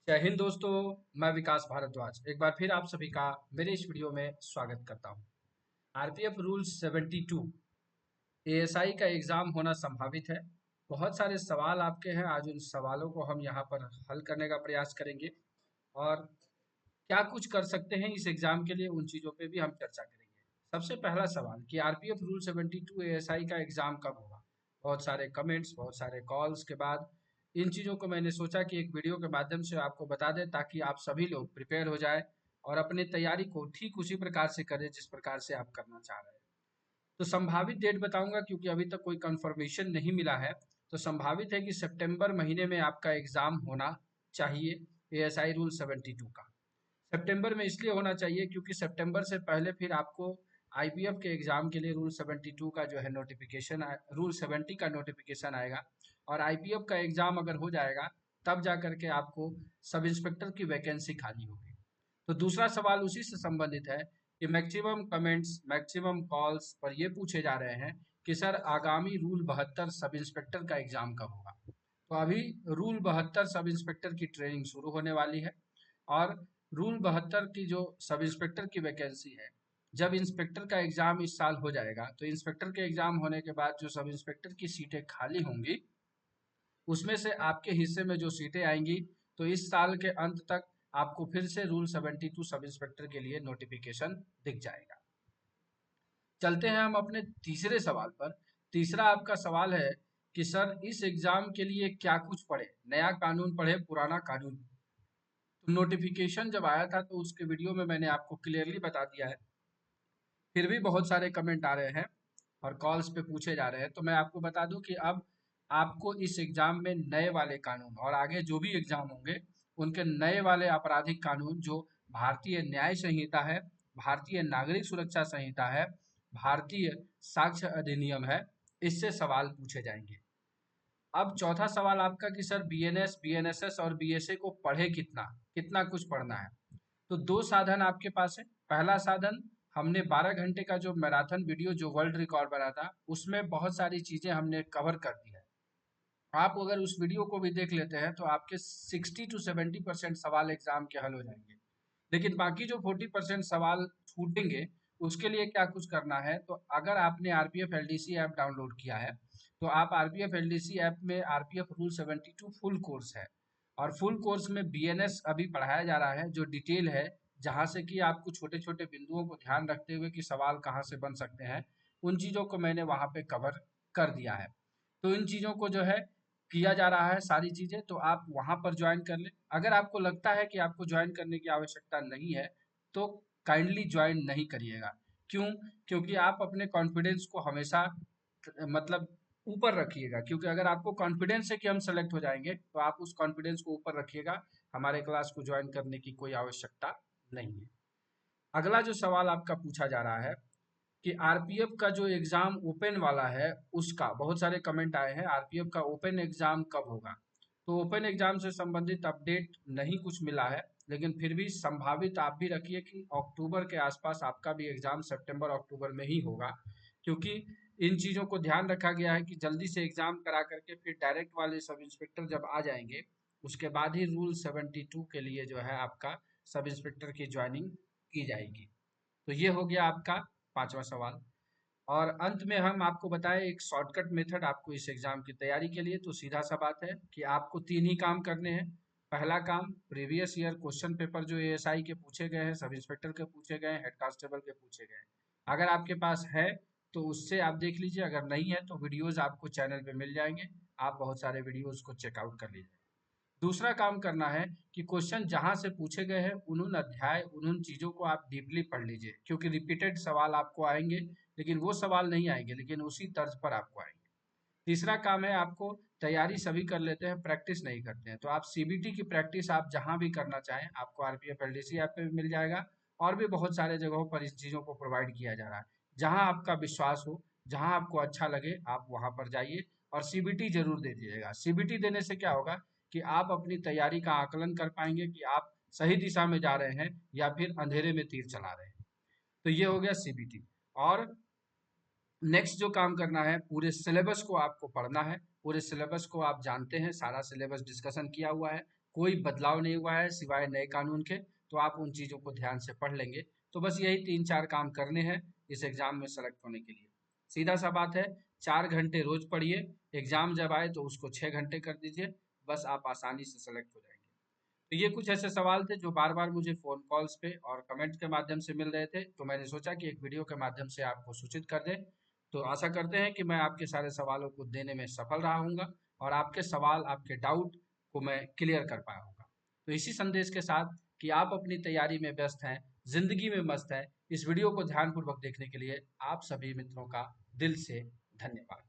जय हिंद दोस्तों। मैं विकास भारद्वाज एक बार फिर आप सभी का मेरे इस वीडियो में स्वागत करता हूं। आरपीएफ रूल्स 72 एएसआई का एग्जाम होना संभावित है। बहुत सारे सवाल आपके हैं, आज उन सवालों को हम यहां पर हल करने का प्रयास करेंगे और क्या कुछ कर सकते हैं इस एग्जाम के लिए, उन चीज़ों पे भी हम चर्चा करेंगे। सबसे पहला सवाल कि आरपीएफ रूल 72 एएसआई का एग्जाम कब होगा। बहुत सारे कमेंट्स, बहुत सारे कॉल्स के बाद इन चीज़ों को मैंने सोचा कि एक वीडियो के माध्यम से आपको बता दें, ताकि आप सभी लोग प्रिपेयर हो जाए और अपने तैयारी को ठीक उसी प्रकार से करें जिस प्रकार से आप करना चाह रहे हैं। तो संभावित डेट बताऊंगा, क्योंकि अभी तक कोई कंफर्मेशन नहीं मिला है। तो संभावित है कि सितंबर महीने में आपका एग्जाम होना चाहिए एएसआई रूल 72 का। सितंबर में इसलिए होना चाहिए क्योंकि सितंबर से पहले फिर आपको आईपीएफ के एग्जाम के लिए रूल 72 का जो है नोटिफिकेशन, रूल 70 का नोटिफिकेशन आएगा। और आईपीएफ का एग्जाम अगर हो जाएगा तब जा करके आपको सब इंस्पेक्टर की वैकेंसी खाली होगी। तो दूसरा सवाल उसी से संबंधित है कि मैक्सिमम कमेंट्स, मैक्सिमम कॉल्स पर ये पूछे जा रहे हैं कि सर आगामी रूल 72 सब इंस्पेक्टर का एग्जाम कब होगा। तो अभी रूल 72 सब इंस्पेक्टर की ट्रेनिंग शुरू होने वाली है और रूल 72 की जो सब इंस्पेक्टर की वैकेंसी है, जब इंस्पेक्टर का एग्जाम इस साल हो जाएगा तो इंस्पेक्टर के एग्जाम होने के बाद जो सब इंस्पेक्टर की सीटें खाली होंगी उसमें से आपके हिस्से में जो सीटें आएंगी, तो इस साल के अंत तक आपको फिर से रूल 72 सब इंस्पेक्टर के लिए नोटिफिकेशन दिख जाएगा। चलते हैं हम अपने तीसरे सवाल पर। तीसरा आपका सवाल है कि सर इस एग्जाम के लिए क्या कुछ पढ़े, नया कानून पढ़े पुराना कानून। तो नोटिफिकेशन जब आया था तो उसके वीडियो में मैंने आपको क्लियरली बता दिया है, फिर भी बहुत सारे कमेंट आ रहे हैं और कॉल्स पे पूछे जा रहे हैं। तो मैं आपको बता दूं कि अब आपको इस एग्जाम में नए वाले कानून और आगे जो भी एग्जाम होंगे उनके नए वाले आपराधिक कानून, जो भारतीय न्याय संहिता है, भारतीय नागरिक सुरक्षा संहिता है, भारतीय साक्ष्य अधिनियम है, इससे सवाल पूछे जाएंगे। अब चौथा सवाल आपका कि सर बीएनएस, बीएनएसएस और बीएसए को पढ़े कितना, कितना कुछ पढ़ना है। तो दो साधन आपके पास है। पहला साधन, हमने 12 घंटे का जो मैराथन वीडियो जो वर्ल्ड रिकॉर्ड बना था उसमें बहुत सारी चीजें हमने कवर कर दी है। आप अगर उस वीडियो को भी देख लेते हैं तो आपके 60 to 70% सवाल एग्जाम के हल हो जाएंगे। लेकिन बाकी जो 40% सवाल छूटेंगे उसके लिए क्या कुछ करना है। तो अगर आपने आरपीएफ एलडीसी ऐप डाउनलोड किया है तो आप आरपीएफ एलडीसी ऐप में आरपीएफ रूल 72 फुल कोर्स है और फुल कोर्स में बीएनएस अभी पढ़ाया जा रहा है, जो डिटेल है, जहां से कि आपको छोटे छोटे बिंदुओं को ध्यान रखते हुए कि सवाल कहाँ से बन सकते हैं, उन चीजों को मैंने वहां पे कवर कर दिया है। तो इन चीजों को जो है किया जा रहा है सारी चीजें, तो आप वहां पर ज्वाइन कर लें। अगर आपको लगता है कि आपको ज्वाइन करने की आवश्यकता नहीं है तो काइंडली ज्वाइन नहीं करिएगा। क्यों? क्योंकि आप अपने कॉन्फिडेंस को हमेशा मतलब ऊपर रखिएगा, क्योंकि अगर आपको कॉन्फिडेंस है कि हम सेलेक्ट हो जाएंगे तो आप उस कॉन्फिडेंस को ऊपर रखिएगा। हमारे क्लास को ज्वाइन करने की कोई आवश्यकता नहीं है। अगला जो सवाल आपका पूछा जा रहा है कि आरपीएफ का जो एग्जाम ओपन वाला है उसका, बहुत सारे कमेंट आए हैं, आरपीएफ का ओपन एग्जाम कब होगा। तो ओपन एग्जाम से संबंधित अपडेट नहीं कुछ मिला है, लेकिन फिर भी संभावित आप भी रखिए कि अक्टूबर के आसपास आपका भी एग्जाम सितंबर अक्टूबर में ही होगा। क्योंकि इन चीज़ों को ध्यान रखा गया है कि जल्दी से एग्जाम करा करके फिर डायरेक्ट वाले सब इंस्पेक्टर जब आ जाएंगे उसके बाद ही रूल 72 के लिए जो है आपका सब इंस्पेक्टर की ज्वाइनिंग की जाएगी। तो ये हो गया आपका पांचवा सवाल। और अंत में हम आपको बताएं एक शॉर्टकट मेथड आपको इस एग्जाम की तैयारी के लिए। तो सीधा सा बात है कि आपको तीन ही काम करने हैं। पहला काम, प्रीवियस ईयर क्वेश्चन पेपर जो एएसआई के पूछे गए हैं, सब इंस्पेक्टर के पूछे गए हैं, हेड कांस्टेबल के पूछे गए हैं, अगर आपके पास है तो उससे आप देख लीजिए। अगर नहीं है तो वीडियोज आपको चैनल पे मिल जाएंगे, आप बहुत सारे वीडियोज को चेकआउट कर लीजिए। दूसरा काम करना है कि क्वेश्चन जहां से पूछे गए हैं उन अध्याय, उन चीजों को आप डीपली पढ़ लीजिए, क्योंकि रिपीटेड सवाल आपको आएंगे, लेकिन वो सवाल नहीं आएंगे, लेकिन उसी तर्ज पर आपको आएंगे। तीसरा काम है, आपको तैयारी सभी कर लेते हैं, प्रैक्टिस नहीं करते हैं, तो आप सीबीटी की प्रैक्टिस आप जहां भी करना चाहें आपको आरपीएफ एलडीसी ऐप पे भी मिल जाएगा। और भी बहुत सारे जगहों पर इस चीज़ों को प्रोवाइड किया जा रहा है। जहां आपका विश्वास हो, जहां आपको अच्छा लगे, आप वहां पर जाइए और सीबीटी जरूर दे दीजिएगा। सीबीटी देने से क्या होगा कि आप अपनी तैयारी का आकलन कर पाएंगे कि आप सही दिशा में जा रहे हैं या फिर अंधेरे में तीर चला रहे हैं। तो ये हो गया सीबीटी। और नेक्स्ट जो काम करना है, पूरे सिलेबस को आपको पढ़ना है, पूरे सिलेबस को आप जानते हैं, सारा सिलेबस डिस्कशन किया हुआ है, कोई बदलाव नहीं हुआ है सिवाय नए कानून के। तो आप उन चीज़ों को ध्यान से पढ़ लेंगे। तो बस यही 3-4 काम करने हैं इस एग्ज़ाम में सेलेक्ट होने के लिए। सीधा सा बात है, 4 घंटे रोज़ पढ़िए, एग्ज़ाम जब आए तो उसको 6 घंटे कर दीजिए, बस आप आसानी से सेलेक्ट हो जाएंगे। तो ये कुछ ऐसे सवाल थे जो बार बार मुझे फ़ोन कॉल्स पे और कमेंट के माध्यम से मिल रहे थे, तो मैंने सोचा कि एक वीडियो के माध्यम से आपको सूचित कर दें। तो आशा करते हैं कि मैं आपके सारे सवालों को देने में सफल रहा हूँगा और आपके सवाल, आपके डाउट को मैं क्लियर कर पाया हूँगा। तो इसी संदेश के साथ कि आप अपनी तैयारी में व्यस्त हैं, ज़िंदगी में मस्त हैं, इस वीडियो को ध्यानपूर्वक देखने के लिए आप सभी मित्रों का दिल से धन्यवाद।